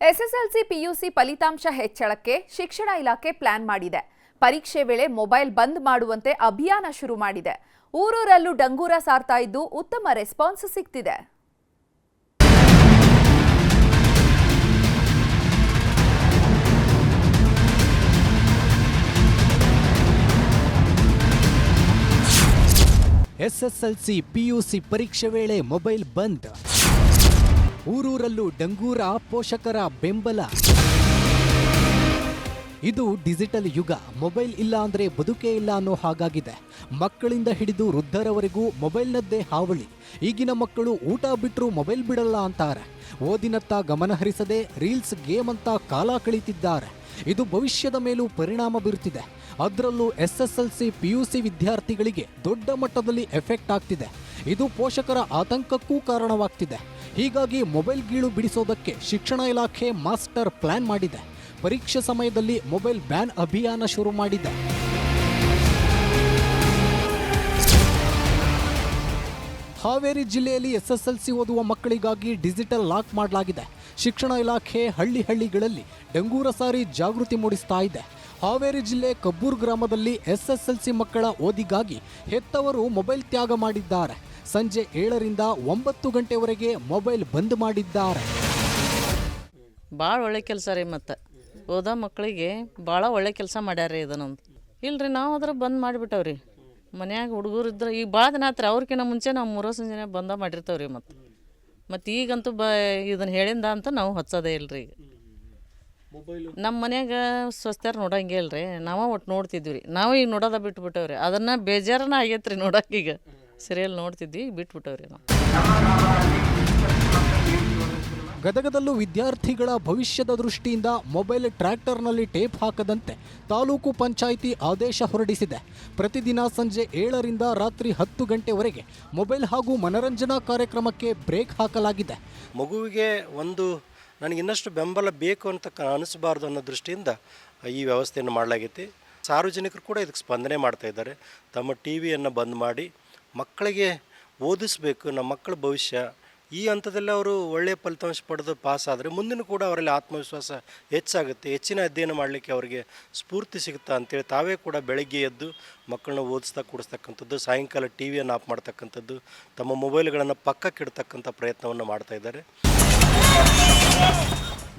SSLC PUC ಫಲಿತಾಂಶ ಹೆಚ್ಚಳಕ್ಕೆ ಶಿಕ್ಷಣ ಇಲಾಖೆ ಪ್ಲಾನ್ ಮಾಡಿದೆ. ಪರೀಕ್ಷೆ ವೇಳೆ ಮೊಬೈಲ್ ಬಂದ್ ಮಾಡುವಂತೆ ಅಭಿಯಾನ ಶುರು ಮಾಡಿದೆ. ಊರೂರಲ್ಲೂ ಡಂಗೂರ ಸಾರ್ತಾ ಇದ್ದು ಉತ್ತಮ ರೆಸ್ಪಾನ್ಸ್ ಸಿಗ್ತಿದೆ. ಎಸ್ಎಸ್ಎಲ್ಸಿ ಪಿಯುಸಿ ಪರೀಕ್ಷೆ ವೇಳೆ ಮೊಬೈಲ್ ಬಂದ್. ಊರೂರಲ್ಲೂ ಡಂಗೂರ, ಪೋಷಕರ ಬೆಂಬಲ. ಇದು ಡಿಜಿಟಲ್ ಯುಗ. ಮೊಬೈಲ್ ಇಲ್ಲ ಅಂದ್ರೆ ಬದುಕೇ ಇಲ್ಲ ಅನ್ನೋ ಹಾಗಾಗಿದೆ. ಮಕ್ಕಳಿಂದ ಹಿಡಿದು ವೃದ್ಧರವರೆಗೂ ಮೊಬೈಲ್ನದ್ದೇ ಹಾವಳಿ. ಈಗಿನ ಮಕ್ಕಳು ಊಟ ಬಿಟ್ಟರು ಮೊಬೈಲ್ ಬಿಡಲ್ಲ ಅಂತಾರೆ. ಓದಿನತ್ತ ಗಮನ ಹರಿಸದೆ ರೀಲ್ಸ್, ಗೇಮ್ ಅಂತ ಕಾಲ ಕಳೀತಿದ್ದಾರೆ. ಇದು ಭವಿಷ್ಯದ ಮೇಲೂ ಪರಿಣಾಮ ಬೀರುತ್ತಿದೆ. ಅದರಲ್ಲೂ ಎಸ್ಎಸ್ಎಲ್ಸಿ ಪಿಯುಸಿ ವಿದ್ಯಾರ್ಥಿಗಳಿಗೆ ದೊಡ್ಡ ಮಟ್ಟದಲ್ಲಿ ಎಫೆಕ್ಟ್ ಆಗ್ತಿದೆ. ಇದು ಪೋಷಕರ ಆತಂಕಕ್ಕೂ ಕಾರಣವಾಗ್ತಿದೆ. ಹೀಗಾಗಿ ಮೊಬೈಲ್ ಗೀಳು ಬಿಡಿಸೋದಕ್ಕೆ ಶಿಕ್ಷಣ ಇಲಾಖೆ ಮಾಸ್ಟರ್ ಪ್ಲಾನ್ ಮಾಡಿದೆ. ಪರೀಕ್ಷೆ ಸಮಯದಲ್ಲಿ ಮೊಬೈಲ್ ಬ್ಯಾನ್ ಅಭಿಯಾನ ಶುರು ಮಾಡಿದೆ. ಹಾವೇರಿ ಜಿಲ್ಲೆಯಲ್ಲಿ ಎಸ್ಎಸ್ಎಲ್ಸಿ ಓದುವ ಮಕ್ಕಳಿಗಾಗಿ ಡಿಜಿಟಲ್ ಲಾಕ್ ಮಾಡಲಾಗಿದೆ. ಶಿಕ್ಷಣ ಇಲಾಖೆ ಹಳ್ಳಿಗಳಲ್ಲಿ ಡಂಗೂರ ಸಾರಿ ಜಾಗೃತಿ ಮೂಡಿಸ್ತಾ ಇದೆ. ಹಾವೇರಿ ಜಿಲ್ಲೆ ಕಬ್ಬೂರ್ ಗ್ರಾಮದಲ್ಲಿ ಎಸ್ಎಸ್ಎಲ್ಸಿ ಮಕ್ಕಳ ಓದಿಗಾಗಿ ಹೆತ್ತವರು ಮೊಬೈಲ್ ತ್ಯಾಗ ಮಾಡಿದ್ದಾರೆ. ಸಂಜೆ 7ರಿಂದ 9 ಗಂಟೆವರೆಗೆ ಮೊಬೈಲ್ ಬಂದ್ ಮಾಡಿದ್ದಾರೆ. ಭಾಳ ಒಳ್ಳೆ ಕೆಲಸ ರೀ. ಮತ್ತು ಓದೋ ಮಕ್ಕಳಿಗೆ ಭಾಳ ಒಳ್ಳೆ ಕೆಲಸ ಮಾಡ್ಯಾರ ಇದನ್ನೊಂದು. ಇಲ್ರಿ, ನಾವು ಅದ್ರ ಬಂದ್ ಮಾಡಿಬಿಟ್ಟವ್ರಿ. ಮನ್ಯಾಗ ಹುಡುಗರು ಇದ್ರೆ ಈಗ ಭಾಳ ದಿನ ಆತ್ರಿ. ಅವ್ರಕಿನ್ನ ಮುಂಚೆ ನಾವು 3 ಸಂಜೆ ಬಂದ ಮಾಡಿರ್ತೇವ್ರಿ. ಮತ್ತು ಈಗಂತೂ ಇದನ್ನು ಹೇಳಿಂದ ಅಂತ ನಾವು ಹಚ್ಚೋದೇ ಇಲ್ರಿ. ಈಗ ನಮ್ಮ ಮನ್ಯಾಗ ಸ್ವಸ್ಥರು ನೋಡಂಗೆ ಇಲ್ರಿ. ನಾವು ಒಟ್ಟು ನೋಡ್ತಿದ್ವಿ ರೀ. ನಾವು ಈಗ ನೋಡೋದ ಬಿಟ್ಬಿಟ್ಟವ್ರಿ. ಅದನ್ನು ಬೇಜಾರನ ಆಗೈತ್ರಿ ನೋಡೋಕೆ. ಈಗ ಸೀರಿಯಲ್ ನೋಡ್ತಿದ್ವಿ, ಈಗ ಬಿಟ್ಬಿಟ್ಟವ್ರಿ ನಾವು. ಗದಗದಲ್ಲೂ ವಿದ್ಯಾರ್ಥಿಗಳ ಭವಿಷ್ಯದ ದೃಷ್ಟಿಯಿಂದ ಮೊಬೈಲ್ ಟ್ರ್ಯಾಕ್ಟರ್ನಲ್ಲಿ ಟೇಪ್ ಹಾಕದಂತೆ ತಾಲೂಕು ಪಂಚಾಯಿತಿ ಆದೇಶ ಹೊರಡಿಸಿದೆ. ಪ್ರತಿದಿನ ಸಂಜೆ 7ರಿಂದ ರಾತ್ರಿ 10 ಗಂಟೆವರೆಗೆ ಮೊಬೈಲ್ ಹಾಗೂ ಮನರಂಜನಾ ಕಾರ್ಯಕ್ರಮಕ್ಕೆ ಬ್ರೇಕ್ ಹಾಕಲಾಗಿದೆ. ಮಗುವಿಗೆ ನನಗೆ ಇನ್ನಷ್ಟು ಬೆಂಬಲ ಬೇಕು ಅಂತ ಅನಿಸಬಾರ್ದು ಅನ್ನೋ ದೃಷ್ಟಿಯಿಂದ ಈ ವ್ಯವಸ್ಥೆಯನ್ನು ಮಾಡಲಾಗೈತಿ. ಸಾರ್ವಜನಿಕರು ಕೂಡ ಇದಕ್ಕೆ ಸ್ಪಂದನೆ ಮಾಡ್ತಾ ಇದ್ದಾರೆ. ತಮ್ಮ ಟಿವಿಯನ್ನು ಬಂದ್ ಮಾಡಿ ಮಕ್ಕಳಿಗೆ ಓದಿಸಬೇಕು. ನಮ್ಮ ಮಕ್ಕಳ ಭವಿಷ್ಯ ಈ ಹಂತದಲ್ಲಿ ಅವರು ಒಳ್ಳೆಯ ಫಲಿತಾಂಶ ಪಡೆದು ಪಾಸ್ ಆದರೆ ಮುಂದಿನ ಕೂಡ ಅವರಲ್ಲಿ ಆತ್ಮವಿಶ್ವಾಸ ಹೆಚ್ಚಾಗುತ್ತೆ. ಹೆಚ್ಚಿನ ಅಧ್ಯಯನ ಮಾಡಲಿಕ್ಕೆ ಅವರಿಗೆ ಸ್ಫೂರ್ತಿ ಸಿಗುತ್ತಾ ಅಂತೇಳಿ ತಾವೇ ಕೂಡ ಬೆಳಗ್ಗೆ ಎದ್ದು ಮಕ್ಕಳನ್ನ ಓದಿಸ್ತಾ ಕೂಡಿಸ್ತಕ್ಕಂಥದ್ದು, ಸಾಯಂಕಾಲ ಟಿವಿಯನ್ನು ಆಫ್ ಮಾಡ್ತಕ್ಕಂಥದ್ದು, ತಮ್ಮ ಮೊಬೈಲ್ಗಳನ್ನು ಪಕ್ಕಕ್ಕಿಡ್ತಕ್ಕಂಥ ಪ್ರಯತ್ನವನ್ನು ಮಾಡ್ತಾ ಇದ್ದಾರೆ.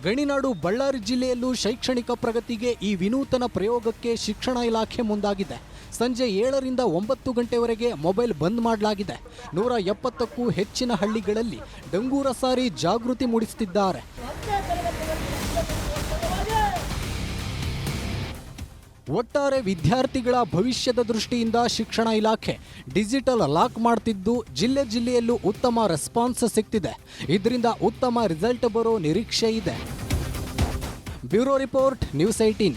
ಗಣಿನಾಡು ಬಳ್ಳಾರಿ ಜಿಲ್ಲೆಯಲ್ಲೂ ಶೈಕ್ಷಣಿಕ ಪ್ರಗತಿಗೆ ಈ ವಿನೂತನ ಪ್ರಯೋಗಕ್ಕೆ ಶಿಕ್ಷಣ ಇಲಾಖೆ ಮುಂದಾಗಿದೆ. ಸಂಜೆ 7ರಿಂದ 9 ಗಂಟೆವರೆಗೆ ಮೊಬೈಲ್ ಬಂದ್ ಮಾಡಲಾಗಿದೆ. 170ಕ್ಕೂ ಹೆಚ್ಚಿನ ಹಳ್ಳಿಗಳಲ್ಲಿ ಡಂಗೂರ ಸಾರಿ ಜಾಗೃತಿ ಮೂಡಿಸುತ್ತಿದ್ದಾರೆ. ಒಟ್ಟಾರೆ ವಿದ್ಯಾರ್ಥಿಗಳ ಭವಿಷ್ಯದ ದೃಷ್ಟಿಯಿಂದ ಶಿಕ್ಷಣ ಇಲಾಖೆ ಡಿಜಿಟಲ್ ಲಾಕ್ ಮಾಡ್ತಿದ್ದು ಜಿಲ್ಲೆಯಲ್ಲೂ ಉತ್ತಮ ರೆಸ್ಪಾನ್ಸ್ ಸಿಗ್ತಿದೆ. ಇದರಿಂದ ಉತ್ತಮ ರಿಸಲ್ಟ್ ಬರೋ ನಿರೀಕ್ಷೆ ಇದೆ. Bureau report, news 18.